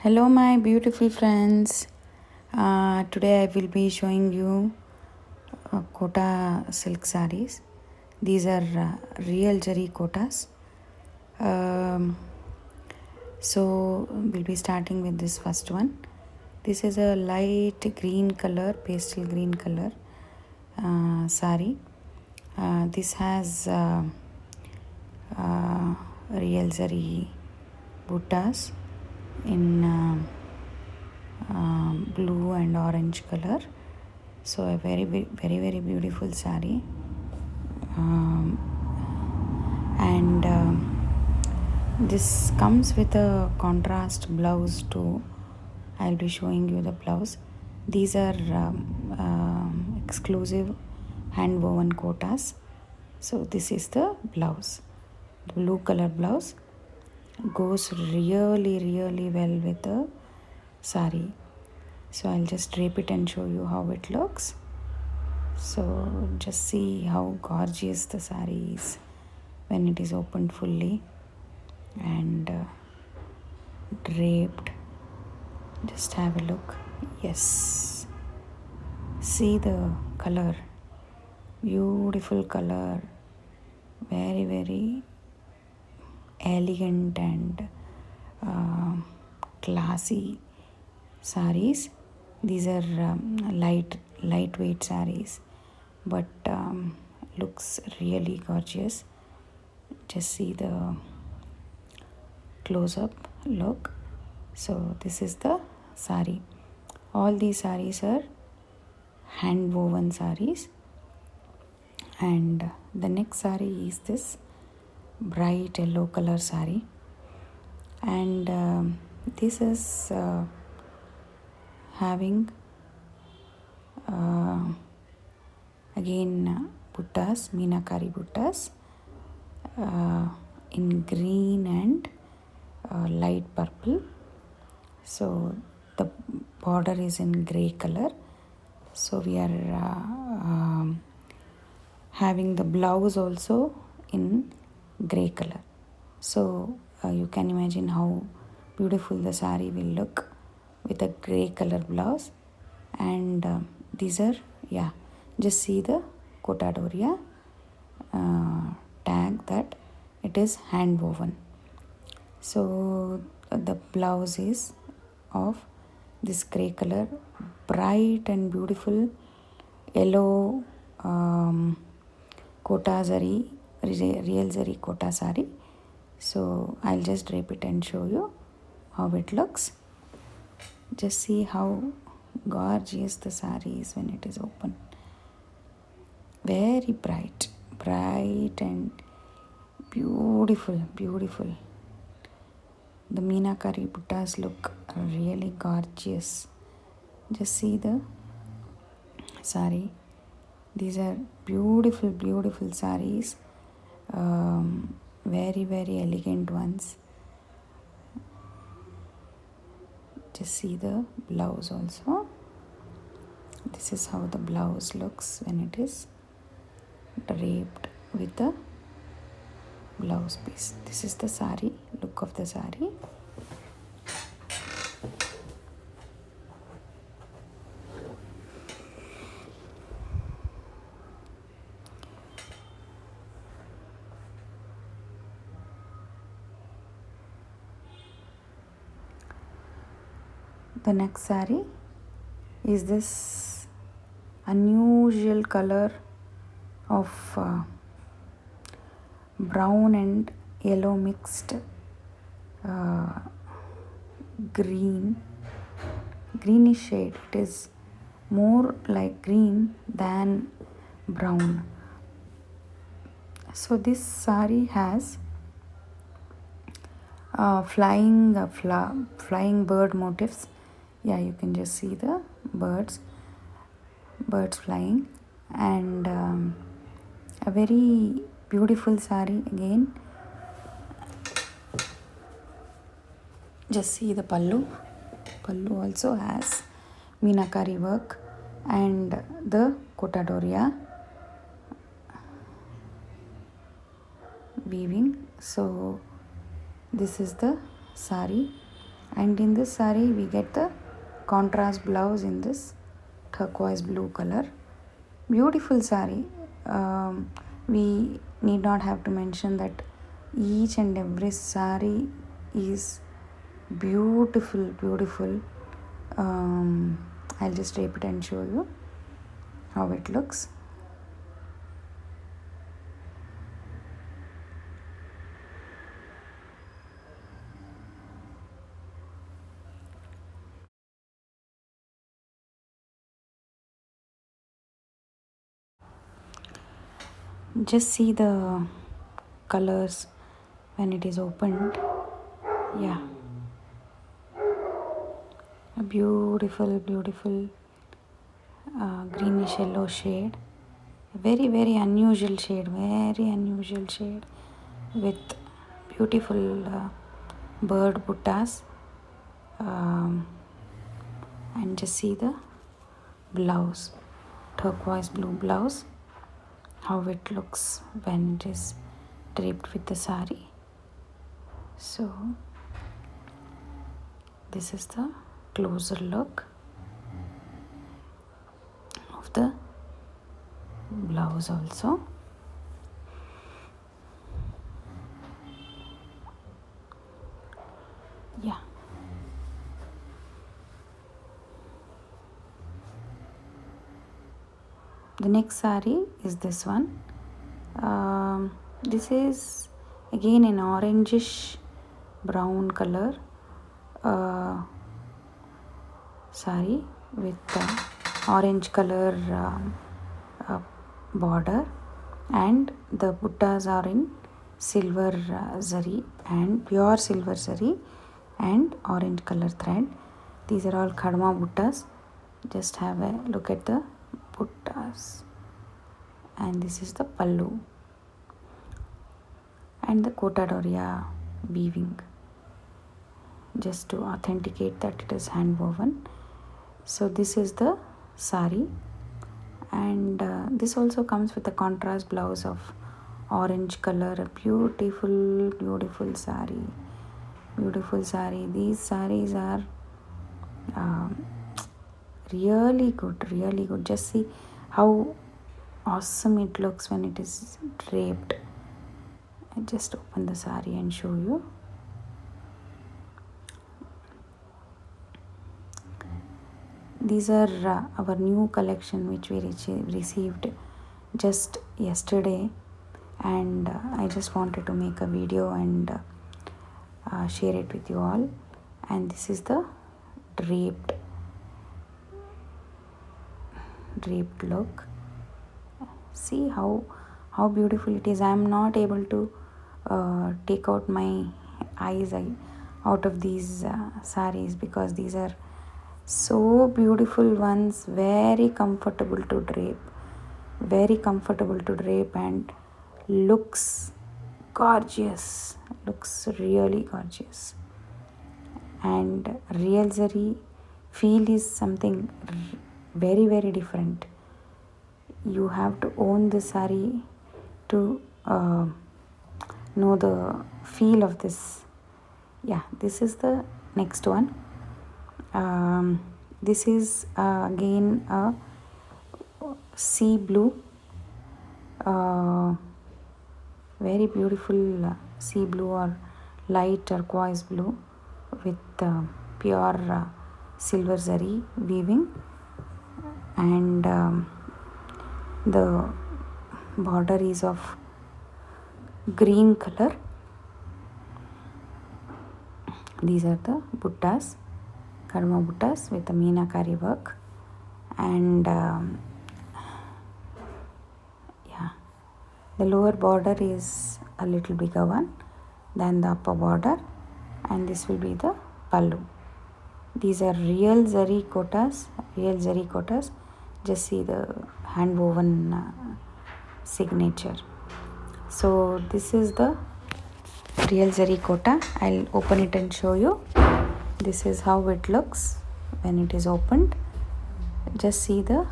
Hello, my beautiful friends. Today I will be showing you Kota silk sarees. These are real Jari Kotas. Um, so we'll be starting with this first one. This is a light green color, pastel green color sari. This has real Jari buttas in blue and orange color. So a very beautiful sari. And this comes with a contrast blouse too. I'll be showing you the blouse. These are exclusive hand woven kotas. So this is the blouse. The blue color blouse goes really well with the sari. So I'll just drape it and show you how it looks. So just see how gorgeous the sari is when it is opened fully and draped. Just have a look. Yes, see the color, beautiful color, very elegant and classy saris. These are lightweight saris, but looks really gorgeous. Just see the close-up look. So this is the sari. All these saris are hand woven saris, and the next sari is this bright yellow color sari, and this is having again buttas, meenakari buttas in green and light purple. So the border is in gray color. So we are having the blouse also in gray color. So you can imagine how beautiful the sari will look with a gray color blouse. And these are, just see the Kotadoria tag that it is hand woven. So the blouse is of this gray color, bright and beautiful yellow kota zari, real zari kota sari. So I'll just drape it and show you how it looks. Just see how gorgeous the sari is when it is open. Very bright and beautiful. The meenakari buttas look really gorgeous. Just see the sari. These are beautiful saris. Very elegant ones. Just see the blouse also. This is how the blouse looks when it is draped with the blouse piece. This is the sari, look of the sari. The next sari is this unusual color of brown and yellow mixed greenish shade. It is more like green than brown. So this sari has flying bird motifs. You can just see the birds flying, and a very beautiful sari again. Just see the pallu also has meenakari work and the Kotadoria weaving. So this is the sari. And in this saree we get the contrast blouse in this turquoise blue color. Beautiful saree. We need not have to mention that each and every saree is beautiful. I'll just drape it and show you how it looks. Just see the colors when it is opened. Yeah, a beautiful greenish yellow shade. Very unusual shade, with beautiful bird buttas. And just see the blouse, turquoise blue blouse, how it looks when it is draped with the sari. So this is the closer look of the blouse also. Yeah, the next sari is this one. This is again an orangish brown color sari with orange color border, and the buttas are in silver zari and pure silver zari and orange color thread. These are all khadma buttas. Just have a look at the buttas. And this is the pallu and the kota doria weaving, just to authenticate that it is hand woven. So this is the sari, and this also comes with a contrast blouse of orange color. A beautiful sari. These saris are really good. Just see how awesome it looks when it is draped. I just open the sari and show you. These are our new collection which we received just yesterday, and I just wanted to make a video and share it with you all. And this is the draped look. See how beautiful it is. I am not able to take out my eyes out of these saris, because these are so beautiful ones, very comfortable to drape and looks gorgeous, really gorgeous. And real zari feel is something very different. You have to own the sari to know the feel of this. Yeah, this is the next one. This is again a sea blue, very beautiful sea blue or light turquoise blue with pure silver zari weaving, and the border is of green color. These are the buttas, khadma buttas with the meenakari work, and the lower border is a little bigger one than the upper border, and this will be the pallu. These are real zari kotas. Just see the hand woven signature. So this is the real zari kota. I'll open it and show you. This is how it looks when it is opened. Just see the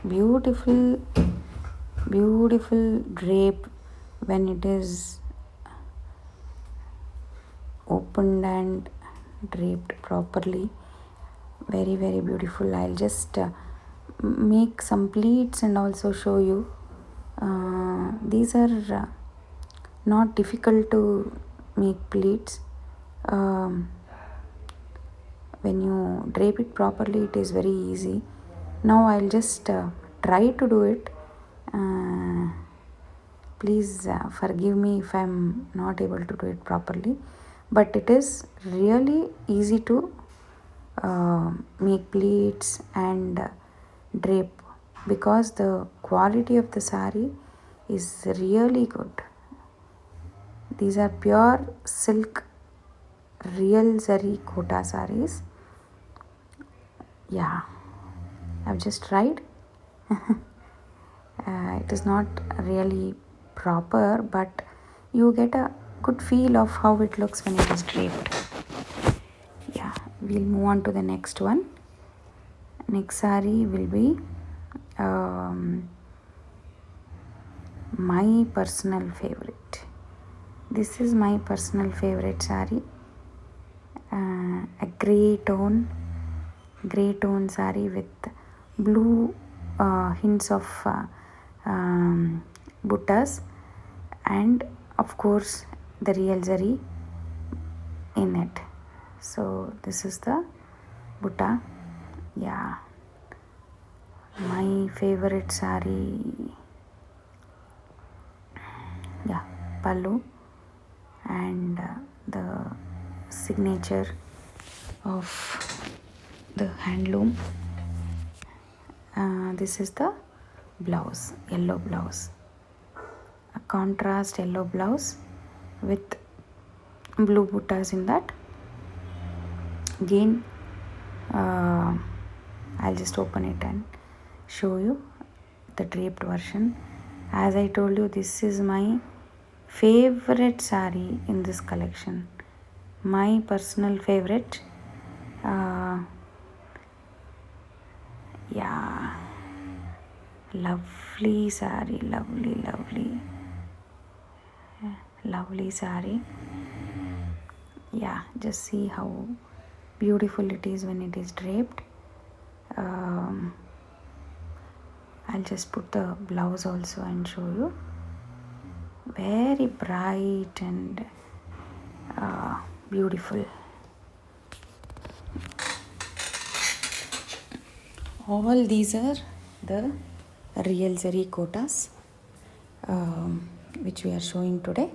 beautiful drape when it is opened and draped properly. Very beautiful. I'll just make some pleats and also show you. These are not difficult to make pleats. When you drape it properly, it is very easy. Now I'll just try to do it. Please forgive me if I'm not able to do it properly, but it is really easy to make pleats and drape, because the quality of the sari is really good. These are pure silk real zari kota saris. Yeah, I've just tried. It is not really proper, but you get a good feel of how it looks when it is draped. Yeah, we'll move on to the next one. Next sari will be my personal favorite. This is my personal favorite sari. A grey tone sari with blue hints of buttas, and of course the real zari in it. So this is the butta. Yeah, my favorite sari. Yeah, pallu and the signature of the handloom. This is the blouse, yellow blouse, a contrast yellow blouse with blue buttas in that. Again, I'll just open it and show you the draped version. As I told you, this is my favorite sari in this collection. My personal favorite. Yeah, lovely sari, lovely sari. Yeah, just see how beautiful it is when it is draped. I'll just put the blouse also and show you. Very bright and beautiful. All these are the real zari kotas which we are showing today.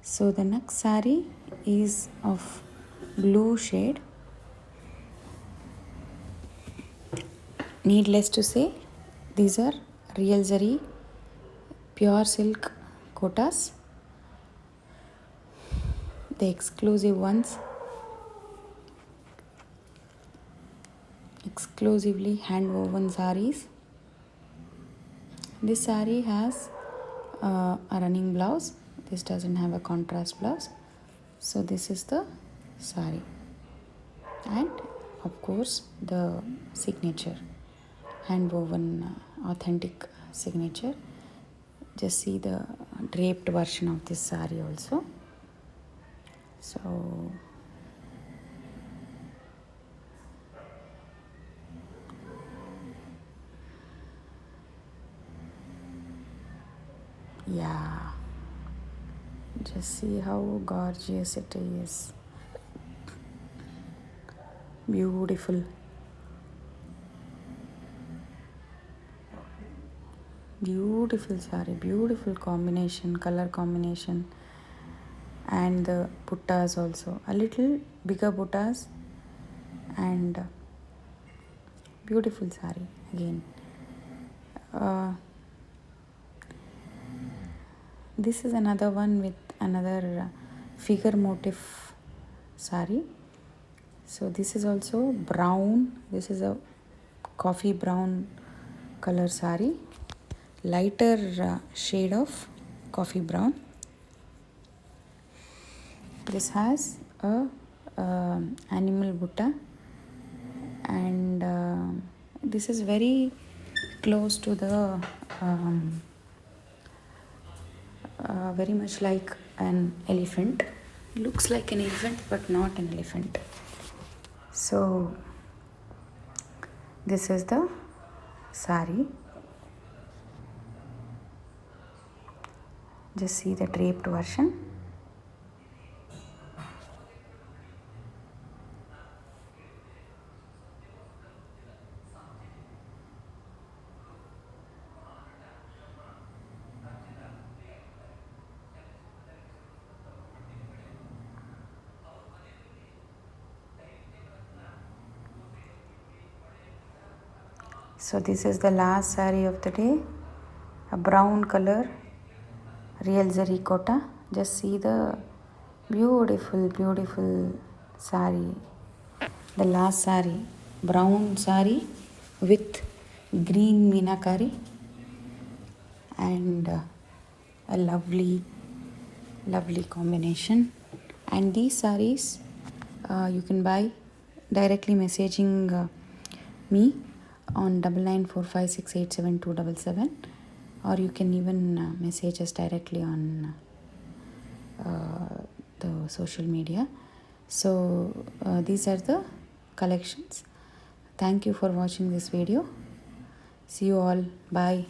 So the next sari is of blue shade. Needless to say, these are real zari pure silk kotas, the exclusive ones, exclusively hand woven saris. This sari has a running blouse. This doesn't have a contrast blouse. So this is the sari, and of course the signature, hand woven authentic signature. Just see the draped version of this sari also. So yeah, just see how gorgeous it is. Beautiful. Beautiful sari, beautiful combination, color combination, and the buttas also. A little bigger buttas and beautiful sari again. This is another one with another figure motif sari. So this is also brown. This is a coffee brown color sari, lighter shade of coffee brown. This has a animal butta, and this is very close to the very much like an elephant. Looks like an elephant but not an elephant. So this is the sari. Just see the draped version. So this is the last sari of the day, a brown color, real zari kota. Just see the beautiful sari. The last sari, brown sari with green meenakari and a lovely combination. And these saris you can buy directly messaging me on 9945687277, or you can even message us directly on the social media. So these are the collections. Thank you for watching this video. See you all. Bye.